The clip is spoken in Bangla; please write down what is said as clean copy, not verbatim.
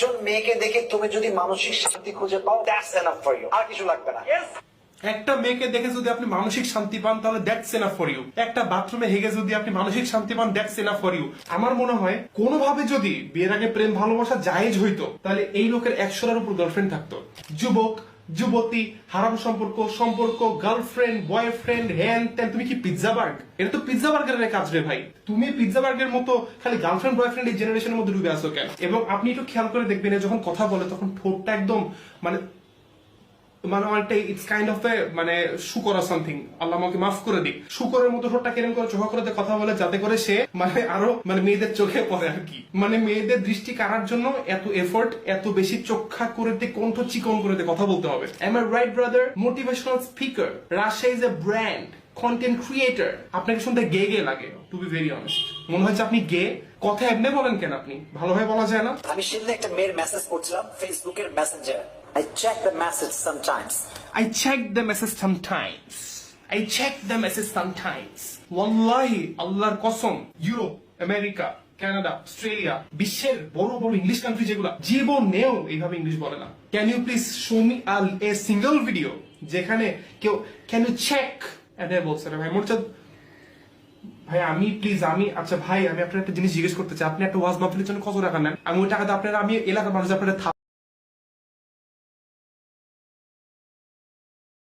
একজন মেয়েকে দেখে তুমি যদি মানসিক শান্তি খুঁজে পাও, দ্যাটস এনাফ ফর ইউ, আর কিছু লাগবে না। একটা মেয়েকে দেখে যদি আপনি মানসিক শান্তি পান তাহলে দ্যাটস এনাফ ফর ইউ। একটা বাথরুমে হেগে যদি আপনি মানসিক শান্তি পান দ্যাটস এনাফ ফর ইউ। আমার মনে হয় কোনোভাবে যদি বিয়ের আগে প্রেম ভালোবাসা জায়েজ হইতো তাহলে এই লোকের 100-এর উপর গার্লফ্রেন্ড থাকতো। যুবক যুবতী, হারাম সম্পর্ক, গার্লফ্রেন্ড বয়ফ্রেন্ড, হ্যান ত্যান। তুমি কি পিৎজা বার্গ? এটা তো পিৎজা বার্গারের কাজ রে ভাই। তুমি পিৎজা বার্গের মতো খালি গার্লফ্রেন্ড বয়ফ্রেন্ড এই জেনারেশনের মধ্যে ডুবে আসো কেন? এবং আপনি একটু খেয়াল করে দেখবেন যখন কথা বলে তখন ঠোঁটটা একদম মানে অনেকটা ইটস কাইন্ড অফ এ মানে শুকর আর সামথিং, আল্লাহ আমাকে মাফ করে দিক। শুকরের মতো ঠোঁটটা কেরম করে চোখা করে কথা বলে যাতে করে সে মানে আরো মানে মেয়েদের চোখে পড়ে আর কি। মানে মেয়েদের দৃষ্টি কাড়ার জন্য এত এফোর্ট, এত বেশি চোখা করে কণ্ঠ চিকন করে কথা বলতে হবে। Am I right brother? Motivational speaker, Rajshahi is a brand, content creator. আপনাকে শুনতে গে গে লাগে, টু বি ভেরি অনেস্ট। মনে হচ্ছে আপনি গে। কথা এমনি বলেন কেন আপনি? ভালোভাবে বলা যায় না? আমি সেদিন একটা মেয়ের মেসেজ করছিলাম ফেসবুকের Messenger. I check the message sometimes. I check the message sometimes. I check the message sometimes. Wallahi, আল্লাহর কসম, ইউরোপ, আমেরিকা, কানাডা, অস্ট্রেলিয়া, বিশ্বের বড় বড় ইংলিশ কান্ট্রি যেগুলো জীবনেও এইভাবে ইংলিশ বলে না। Can you please show me a single video যেখানে কেউ ক্যান ইউ চেক এটা বলছে না ভাই মোরচাঁদ ভাই। আচ্ছা ভাই, আমি আপনার একটা জিনিস জিজ্ঞেস করতে চাই। আপনি একটা ওয়াজ মাহফিলের জন্য কত টাকা নেন? আমি ওই টাকাতে আপনারা আমি এলাকার মানুষ আপনারা